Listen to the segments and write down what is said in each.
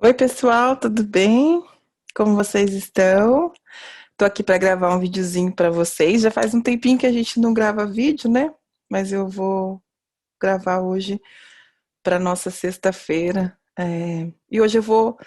Oi, pessoal, tudo bem? Como vocês estão? Tô aqui para gravar um videozinho para vocês. Já faz um tempinho que a gente não grava vídeo, né? Mas eu vou gravar hoje para nossa sexta-feira. E hoje eu vou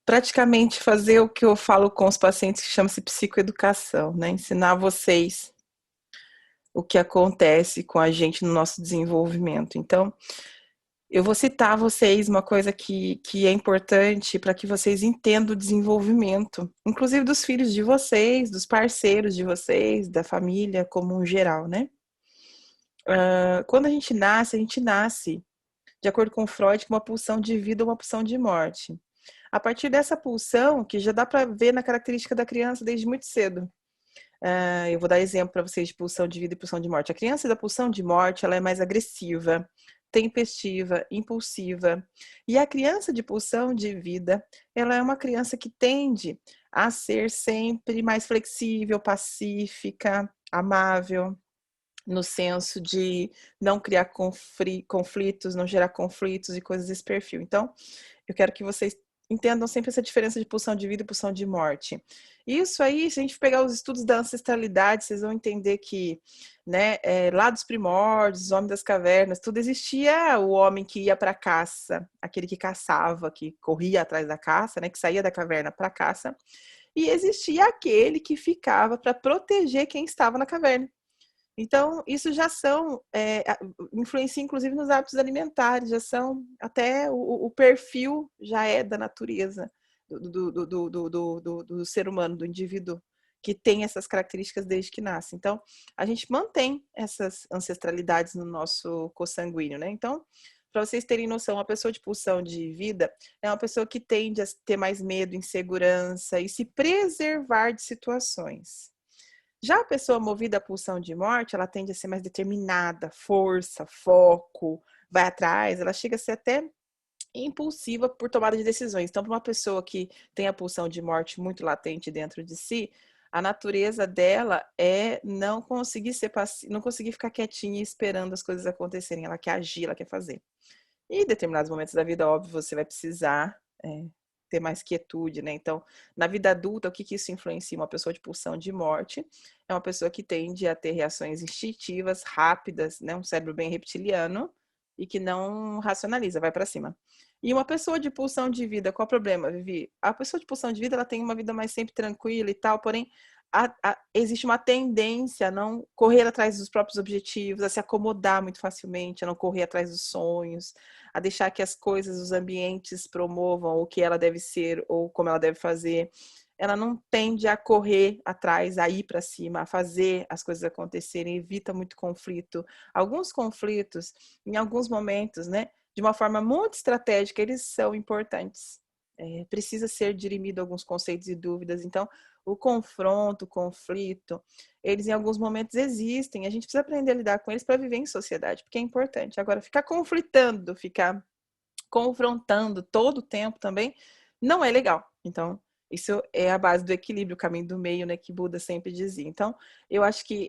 praticamente fazer o que eu falo com os pacientes, que chama-se psicoeducação, né? Ensinar vocês o que acontece com a gente no nosso desenvolvimento. Então, eu vou citar a vocês uma coisa que é importante para que vocês entendam o desenvolvimento, inclusive dos filhos de vocês, dos parceiros de vocês, da família como um geral, né? Quando a gente nasce, de acordo com Freud, com uma pulsão de vida ou uma pulsão de morte. A partir dessa pulsão, que já dá para ver na característica da criança desde muito cedo. Eu vou dar exemplo para vocês de pulsão de vida e pulsão de morte. A criança da pulsão de morte, ela é mais agressiva, tempestiva, impulsiva. E a criança de pulsão de vida, ela é uma criança que tende a ser sempre mais flexível, pacífica, amável, no senso de não criar conflitos, não gerar conflitos e coisas desse perfil. Então, eu quero que vocês entendam sempre essa diferença de pulsão de vida e pulsão de morte. Isso aí, se a gente pegar os estudos da ancestralidade, vocês vão entender que, né, lá dos primórdios, os homens das cavernas, tudo existia o homem que ia para a caça, aquele que caçava, que corria atrás da caça, né, que saía da caverna para a caça, e existia aquele que ficava para proteger quem estava na caverna. Então, isso já são, influencia inclusive nos hábitos alimentares, já são, até o perfil já é da natureza do ser humano, do indivíduo que tem essas características desde que nasce. Então, a gente mantém essas ancestralidades no nosso consanguíneo, né? Então, para vocês terem noção, uma pessoa de pulsão de vida é uma pessoa que tende a ter mais medo, insegurança e se preservar de situações. Já a pessoa movida à pulsão de morte, ela tende a ser mais determinada, força, foco, vai atrás, ela chega a ser até impulsiva por tomada de decisões. Então, para uma pessoa que tem a pulsão de morte muito latente dentro de si, a natureza dela é não conseguir ser não conseguir ficar quietinha esperando as coisas acontecerem. Ela quer agir, ela quer fazer. E em determinados momentos da vida, óbvio, você vai precisar ter mais quietude, né? Então, na vida adulta, o que isso influencia? Uma pessoa de pulsão de morte é uma pessoa que tende a ter reações instintivas, rápidas, né? Um cérebro bem reptiliano e que não racionaliza, vai para cima. E uma pessoa de pulsão de vida, qual o problema, Vivi? A pessoa de pulsão de vida, ela tem uma vida mais sempre tranquila e tal, porém, existe uma tendência a não correr atrás dos próprios objetivos, a se acomodar muito facilmente, a não correr atrás dos sonhos, a deixar que as coisas, os ambientes promovam o que ela deve ser ou como ela deve fazer. Ela não tende a correr atrás, a ir para cima, a fazer as coisas acontecerem, evita muito conflito. Alguns conflitos, em alguns momentos, né, de uma forma muito estratégica, eles são importantes. Precisa ser dirimido alguns conceitos e dúvidas. Então, o confronto, o conflito, eles em alguns momentos existem. A gente precisa aprender a lidar com eles para viver em sociedade, porque é importante. Agora, ficar conflitando, ficar confrontando todo o tempo também não é legal. Então, isso é a base do equilíbrio, o caminho do meio, né, que Buda sempre dizia. Então, eu acho que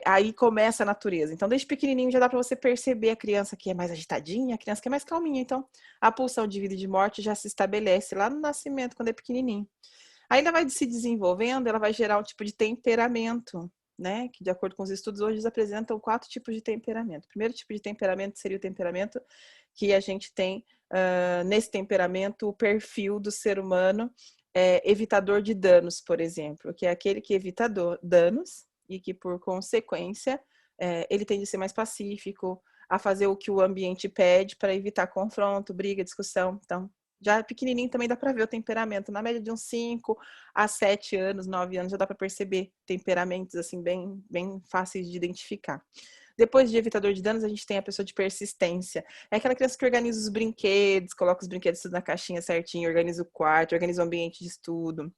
aí começa a natureza. Então, desde pequenininho já dá para você perceber a criança que é mais agitadinha, a criança que é mais calminha. Então, a pulsão de vida e de morte já se estabelece lá no nascimento, quando é pequenininho. Ainda vai se desenvolvendo, ela vai gerar um tipo de temperamento, né? Que, de acordo com os estudos, hoje eles apresentam 4 tipos de temperamento. O primeiro tipo de temperamento seria o temperamento que a gente tem, nesse temperamento, o perfil do ser humano evitador de danos, por exemplo, que é aquele que evita danos e que, por consequência, ele tende a ser mais pacífico, a fazer o que o ambiente pede para evitar confronto, briga, discussão. Então, já pequenininho também dá para ver o temperamento. Na média de uns 5 a 7 anos, 9 anos, já dá para perceber temperamentos assim bem, bem fáceis de identificar. Depois de evitador de danos, a gente tem a pessoa de persistência. É aquela criança que organiza os brinquedos, coloca os brinquedos tudo na caixinha certinho, organiza o quarto, organiza o ambiente de estudo.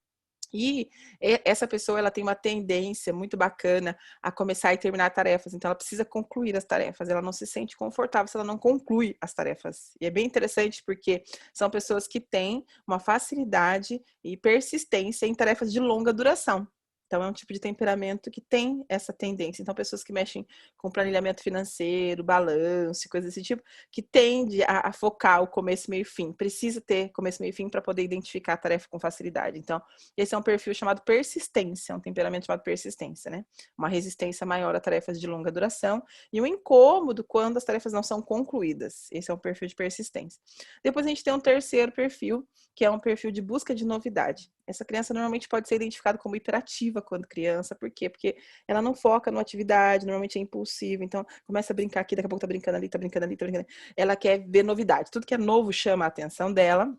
E essa pessoa, ela tem uma tendência muito bacana a começar e terminar tarefas, então ela precisa concluir as tarefas, ela não se sente confortável se ela não conclui as tarefas. E é bem interessante porque são pessoas que têm uma facilidade e persistência em tarefas de longa duração. Então, é um tipo de temperamento que tem essa tendência. Então, pessoas que mexem com planilhamento financeiro, balanço, coisas desse tipo, que tende a focar o começo, meio e fim. Precisa ter começo, meio e fim para poder identificar a tarefa com facilidade. Então, esse é um perfil chamado persistência, um temperamento chamado persistência, né? Uma resistência maior a tarefas de longa duração e um incômodo quando as tarefas não são concluídas. Esse é um perfil de persistência. Depois a gente tem um terceiro perfil, que é um perfil de busca de novidade. Essa criança normalmente pode ser identificada como hiperativa quando criança. Por quê? Porque ela não foca numa atividade, normalmente é impulsiva. Então, começa a brincar aqui, daqui a pouco tá brincando ali, tá brincando ali, tá brincando ali. Ela quer ver novidade. Tudo que é novo chama a atenção dela,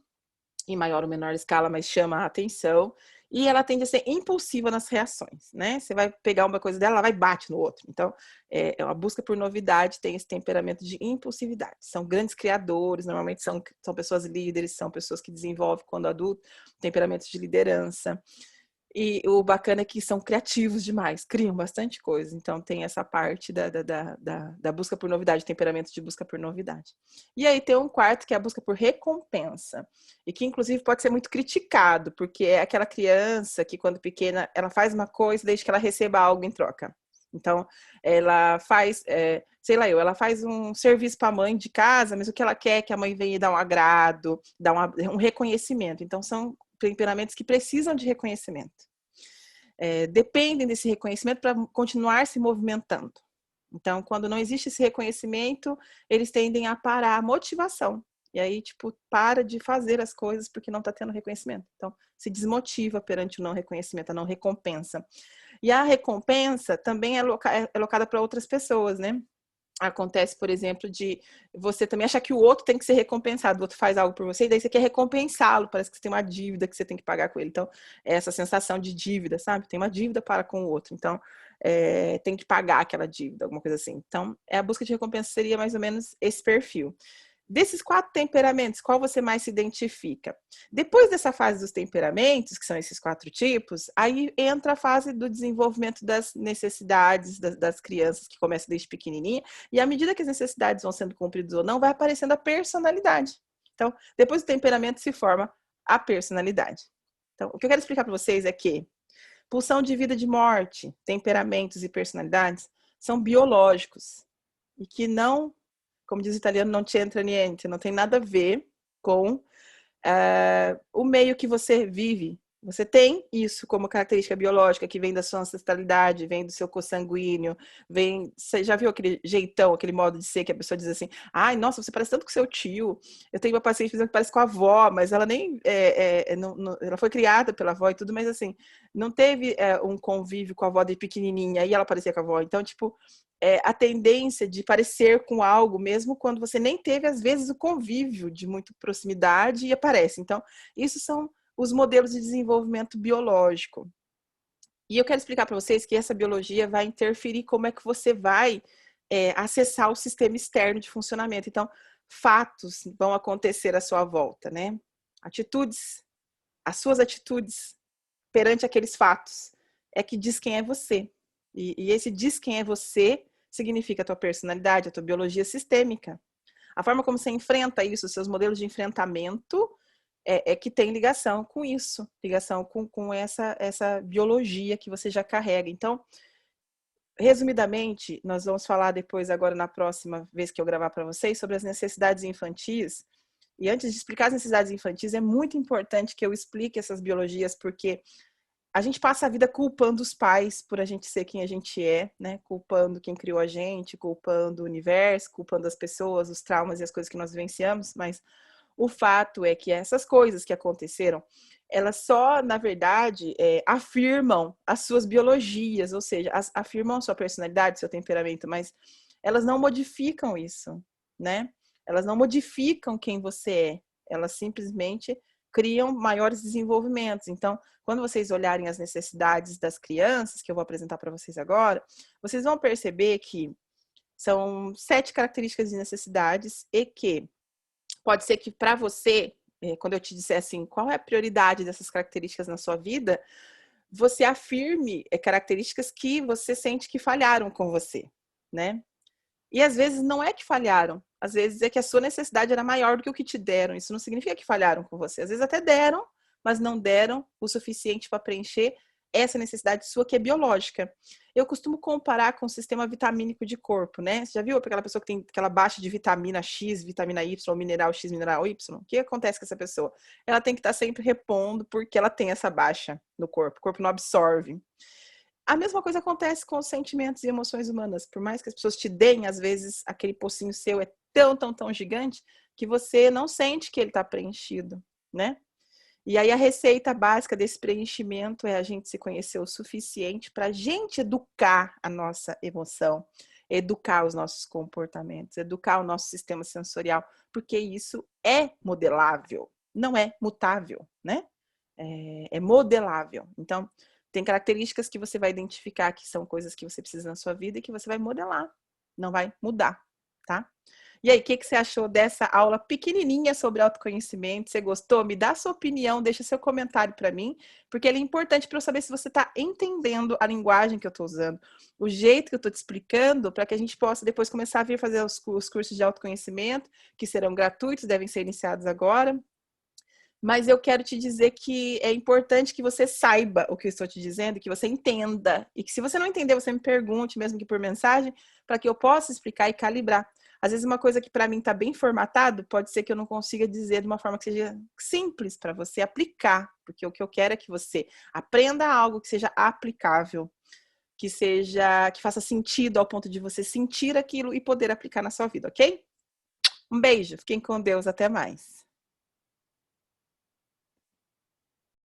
em maior ou menor escala, mas chama a atenção. E ela tende a ser impulsiva nas reações, né? Você vai pegar uma coisa dela, ela vai e bate no outro. Então, é uma busca por novidade, tem esse temperamento de impulsividade. São grandes criadores, normalmente são pessoas líderes, são pessoas que desenvolvem, quando adulto, temperamentos de liderança. E o bacana é que são criativos demais, criam bastante coisa. Então, tem essa parte da busca por novidade, temperamento de busca por novidade. E aí tem um quarto, que é a busca por recompensa. E que, inclusive, pode ser muito criticado, porque é aquela criança que, quando pequena, ela faz uma coisa desde que ela receba algo em troca. Então, ela faz, ela faz um serviço para a mãe de casa, mas o que ela quer é que a mãe venha e dar um agrado, dar um reconhecimento. Então, são temperamentos que precisam de reconhecimento. Dependem desse reconhecimento para continuar se movimentando. Então, quando não existe esse reconhecimento, eles tendem a parar a motivação. E aí, para de fazer as coisas porque não está tendo reconhecimento. Então, se desmotiva perante o não reconhecimento, a não recompensa. E a recompensa também é alocada para outras pessoas, né? Acontece, por exemplo, de você também achar que o outro tem que ser recompensado, o outro faz algo por você, e daí você quer recompensá-lo, parece que você tem uma dívida que você tem que pagar com ele. Então, é essa sensação de dívida, sabe? Tem uma dívida para com o outro, então tem que pagar aquela dívida, alguma coisa assim. Então, a busca de recompensa seria mais ou menos esse perfil. Desses 4 temperamentos, qual você mais se identifica? Depois dessa fase dos temperamentos, que são esses 4 tipos, aí entra a fase do desenvolvimento das necessidades das crianças, que começa desde pequenininha, e à medida que as necessidades vão sendo cumpridas ou não, vai aparecendo a personalidade. Então, depois do temperamento se forma a personalidade. Então, o que eu quero explicar para vocês é que pulsão de vida e de morte, temperamentos e personalidades são biológicos e que não, como diz o italiano, não c'entra niente, não tem nada a ver com o meio que você vive. Você tem isso como característica biológica que vem da sua ancestralidade, vem do seu consanguíneo, vem... Você já viu aquele jeitão, aquele modo de ser que a pessoa diz assim, ai, nossa, você parece tanto com seu tio. Eu tenho uma paciente dizendo que parece com a avó, mas ela nem... ela foi criada pela avó e tudo, mas assim, não teve um convívio com a avó de pequenininha, e ela parecia com a avó. Então, a tendência de parecer com algo, mesmo quando você nem teve, às vezes, o convívio de muita proximidade e aparece. Então, isso são os modelos de desenvolvimento biológico. E eu quero explicar para vocês que essa biologia vai interferir como é que você vai acessar o sistema externo de funcionamento. Então, fatos vão acontecer à sua volta, né? Atitudes, as suas atitudes perante aqueles fatos é que diz quem é você. E esse diz quem é você significa a tua personalidade, a tua biologia sistêmica. A forma como você enfrenta isso, os seus modelos de enfrentamento que tem ligação com isso, ligação com essa biologia que você já carrega. Então, resumidamente, nós vamos falar depois, agora na próxima vez que eu gravar para vocês, sobre as necessidades infantis. E antes de explicar as necessidades infantis, é muito importante que eu explique essas biologias, porque a gente passa a vida culpando os pais por a gente ser quem a gente é, né? Culpando quem criou a gente, culpando o universo, culpando as pessoas, os traumas e as coisas que nós vivenciamos, mas o fato é que essas coisas que aconteceram, elas só, na verdade, afirmam as suas biologias, ou seja, afirmam a sua personalidade, seu temperamento, mas elas não modificam isso, né? Elas não modificam quem você é, elas simplesmente criam maiores desenvolvimentos. Então, quando vocês olharem as necessidades das crianças, que eu vou apresentar para vocês agora, vocês vão perceber que são 7 características de necessidades e que pode ser que para você, quando eu te disser assim, qual é a prioridade dessas características na sua vida, você afirme características que você sente que falharam com você, né? E às vezes não é que falharam, às vezes é que a sua necessidade era maior do que o que te deram. Isso não significa que falharam com você. Às vezes até deram, mas não deram o suficiente para preencher essa necessidade sua que é biológica. Eu costumo comparar com o sistema vitamínico de corpo, né? Você já viu aquela pessoa que tem aquela baixa de vitamina X, vitamina Y, mineral X, mineral Y? O que acontece com essa pessoa? Ela tem que estar sempre repondo porque ela tem essa baixa no corpo. O corpo não absorve. A mesma coisa acontece com os sentimentos e emoções humanas. Por mais que as pessoas te deem, às vezes, aquele pocinho seu é tão, tão, tão gigante que você não sente que ele está preenchido, né? E aí a receita básica desse preenchimento é a gente se conhecer o suficiente para a gente educar a nossa emoção, educar os nossos comportamentos, educar o nosso sistema sensorial, porque isso é modelável, não é mutável, né? É modelável. Então, tem características que você vai identificar que são coisas que você precisa na sua vida e que você vai modelar, não vai mudar, tá? E aí, o que você achou dessa aula pequenininha sobre autoconhecimento? Você gostou? Me dá sua opinião, deixa seu comentário para mim, porque ele é importante para eu saber se você está entendendo a linguagem que eu estou usando, o jeito que eu estou te explicando, para que a gente possa depois começar a vir fazer os cursos de autoconhecimento, que serão gratuitos, devem ser iniciados agora. Mas eu quero te dizer que é importante que você saiba o que eu estou te dizendo, que você entenda. E que se você não entender, você me pergunte, mesmo que por mensagem, para que eu possa explicar e calibrar. Às vezes uma coisa que para mim está bem formatado, pode ser que eu não consiga dizer de uma forma que seja simples para você aplicar. Porque o que eu quero é que você aprenda algo que seja aplicável, que faça sentido ao ponto de você sentir aquilo e poder aplicar na sua vida, ok? Um beijo, fiquem com Deus, até mais.